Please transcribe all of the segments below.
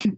Hey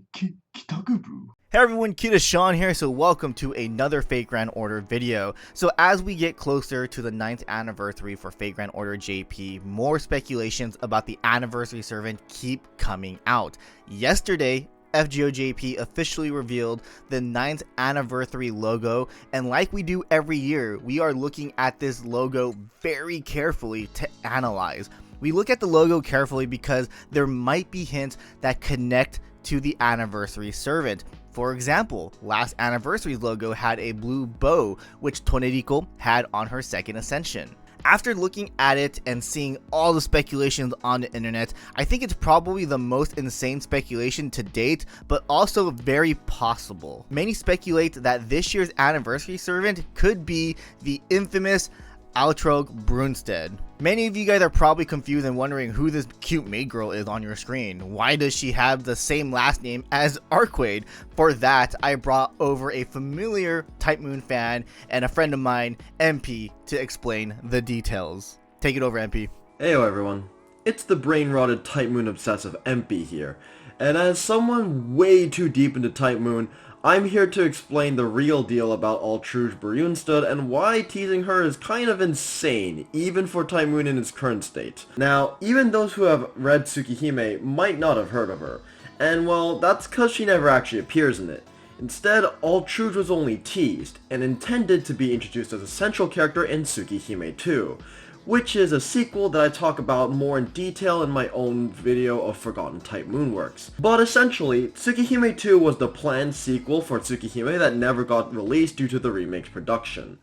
everyone, KitaSean here, so welcome to another Fate Grand Order video. So as we get closer to the 9th anniversary for Fate Grand Order JP, more speculations about the anniversary servant keep coming out. Yesterday, FGO JP officially revealed the 9th anniversary logo, and like we do every year, we are looking at this logo very carefully to analyze. We look at the logo carefully because there might be hints that connect to the anniversary servant. For example, last anniversary's logo had a blue bow, which Toneriko had on her second ascension. After looking at it and seeing all the speculations on the internet, I think it's probably the most insane speculation to date, but also very possible. Many speculate that this year's anniversary servant could be the infamous Altrouge Brunestud. Many of you guys are probably confused and wondering who this cute maid girl is on your screen. Why does she have the same last name as Arquade? For that, I brought over a familiar Type Moon fan and a friend of mine, MP, to explain the details. Take it over, MP. Heyo everyone, it's the brain-rotted Type Moon obsessive MP here, and as someone way too deep into Type Moon, I'm here to explain the real deal about Altrouge Brunestud and why teasing her is kind of insane, even for Type Moon in its current state. Now, even those who have read Tsukihime might not have heard of her, and well, that's cause she never actually appears in it. Instead, Altrouge was only teased, and intended to be introduced as a central character in Tsukihime 2, which is a sequel that I talk about more in detail in my own video of Forgotten Type Moon works. But essentially, Tsukihime 2 was the planned sequel for Tsukihime that never got released due to the remake's production.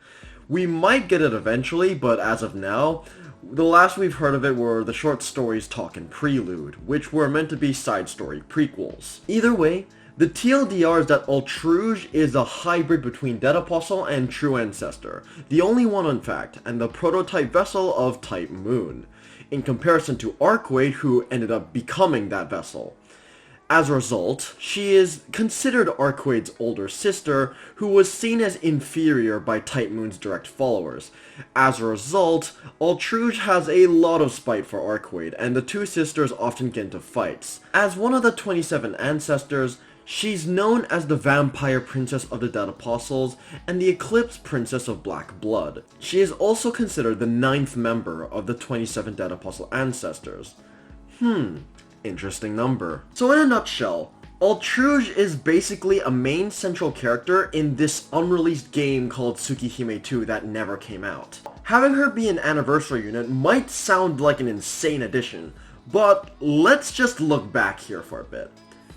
We might get it eventually, but as of now, the last we've heard of it were the short stories Talk and Prelude, which were meant to be side story prequels. Either way, the TLDR is that Altrouge is a hybrid between Dead Apostle and True Ancestor, the only one in fact, and the prototype vessel of Type Moon, in comparison to Arquade, who ended up becoming that vessel. As a result, she is considered Arquade's older sister, who was seen as inferior by Type Moon's direct followers. As a result, Altrouge has a lot of spite for Arquade, and the two sisters often get into fights. As one of the 27 ancestors, she's known as the Vampire Princess of the Dead Apostles and the Eclipse Princess of Black Blood. She is also considered the 9th member of the 27 Dead Apostle ancestors. Interesting number. So in a nutshell, Altrouge is basically a main central character in this unreleased game called Tsukihime 2 that never came out. Having her be an anniversary unit might sound like an insane addition, but let's just look back here for a bit.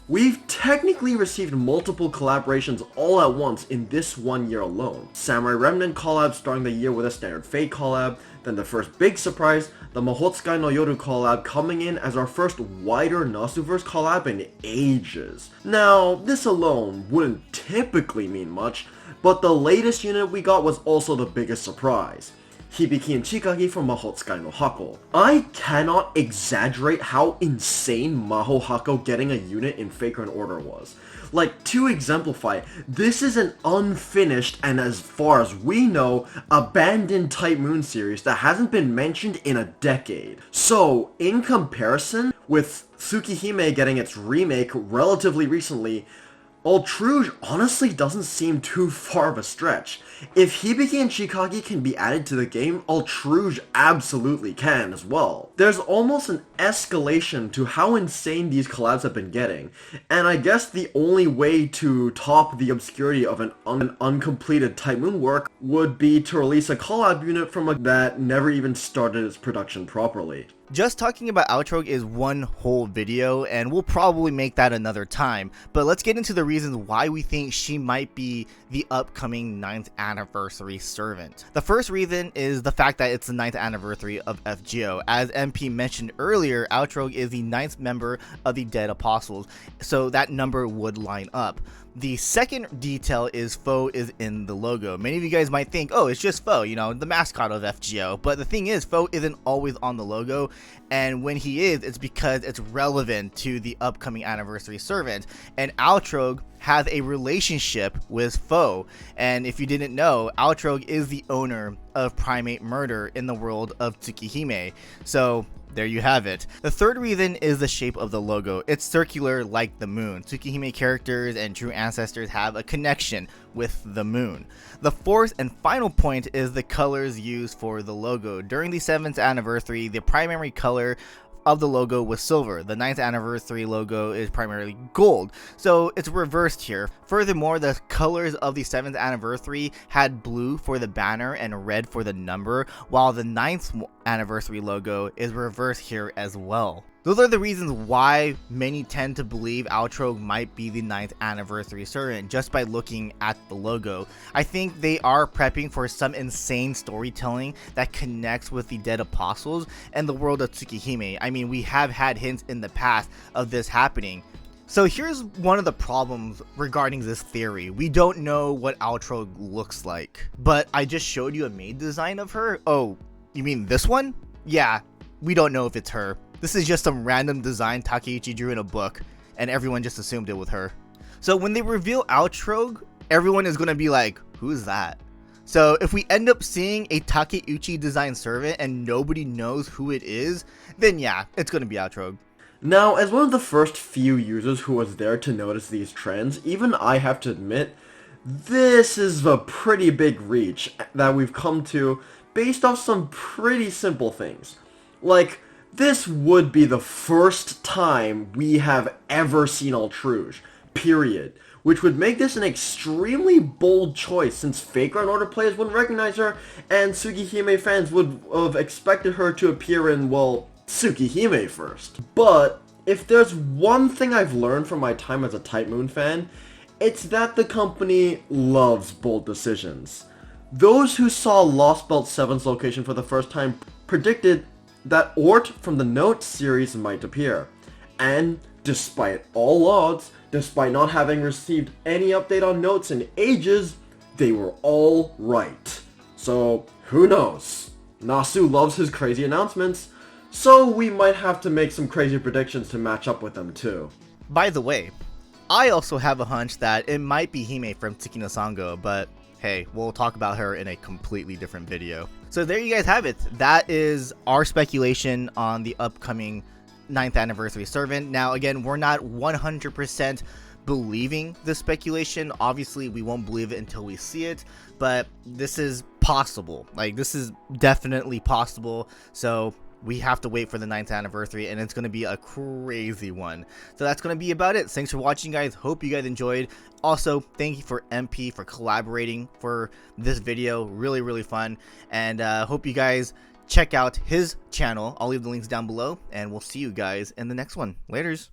We've technically received multiple collaborations all at once in this 1 year alone. Samurai Remnant collab starting the year with a standard Fate collab, then the first big surprise, the Mahotsukai no Yoru collab coming in as our first wider Nasuverse collab in ages. Now, this alone wouldn't typically mean much, but the latest unit we got was also the biggest surprise. Hibiki and Chikagi from Mahotsukai no Hako. I cannot exaggerate how insane Maho Hako getting a unit in Fate Grand Order was. Like, to exemplify, this is an unfinished and, as far as we know, abandoned Type Moon series that hasn't been mentioned in a decade. So, in comparison, with Tsukihime getting its remake relatively recently, Altrouge honestly doesn't seem too far of a stretch. If Hibiki and Chikagi can be added to the game, Altrouge absolutely can as well. There's almost an escalation to how insane these collabs have been getting, and I guess the only way to top the obscurity of an uncompleted Type Moon work would be to release a collab unit from that never even started its production properly. Just talking about Altrouge is one whole video, and we'll probably make that another time, but let's get into the reasons why we think she might be the upcoming 9th anniversary servant. The first reason is the fact that it's the 9th anniversary of FGO. As MP mentioned earlier, Altrouge is the 9th member of the Dead Apostles, so that number would line up. The second detail is Foe is in the logo. Many of you guys might think, oh, it's just Foe, you know, the mascot of FGO. But the thing is, Foe isn't always on the logo, and when he is, it's because it's relevant to the upcoming anniversary servant. And Altrouge has a relationship with Foe. And if you didn't know, Altrouge is the owner of Primate Murder in the world of Tsukihime. So there you have it. The third reason is the shape of the logo. It's circular like the moon. Tsukihime characters and true ancestors have a connection with the moon. The fourth and final point is the colors used for the logo. During the 7th anniversary, the primary color of the logo was silver. The 9th anniversary logo is primarily gold, so it's reversed here. Furthermore, the colors of the 7th anniversary had blue for the banner and red for the number, while the 9th anniversary logo is reversed here as well. Those are the reasons why many tend to believe Altrouge might be the 9th anniversary servant just by looking at the logo. I think they are prepping for some insane storytelling that connects with the dead apostles and the world of Tsukihime. I mean, we have had hints in the past of this happening. So here's one of the problems regarding this theory. We don't know what Altrouge looks like, but I just showed you a Maid design of her. Oh, you mean this one? Yeah, we don't know if it's her. This is just some random design Takeuchi drew in a book, and everyone just assumed it was her. So when they reveal Altrouge, everyone is going to be like, who's that? So if we end up seeing a Takeuchi design servant and nobody knows who it is, then yeah, it's going to be Altrouge. Now, as one of the first few users who was there to notice these trends, even I have to admit, this is a pretty big reach that we've come to based off some pretty simple things. Like, this would be the first time we have ever seen Altrouge, period. Which would make this an extremely bold choice since Fake Grand Order players wouldn't recognize her, and Tsukihime fans would have expected her to appear in, well, Tsukihime first. But if there's one thing I've learned from my time as a Type Moon fan, it's that the company loves bold decisions. Those who saw Lost Belt 7's location for the first time predicted that Ort from the Note series might appear. And despite all odds, despite not having received any update on Notes in ages, they were all right. So, who knows? Nasu loves his crazy announcements, so we might have to make some crazy predictions to match up with them too. By the way, I also have a hunch that it might be Hime from Tsuki no Sango, but hey, we'll talk about her in a completely different video. So there you guys have it. That is our speculation on the upcoming 9th anniversary servant. Now again, we're not 100% believing this speculation. Obviously, we won't believe it until we see it, but this is possible. Like, this is definitely possible. So we have to wait for the 9th anniversary, and it's going to be a crazy one. So that's going to be about it. Thanks for watching, guys. Hope you guys enjoyed. Also, thank you for MP for collaborating for this video. Really fun. And hope you guys check out his channel. I'll leave the links down below, and we'll see you guys in the next one. Laters.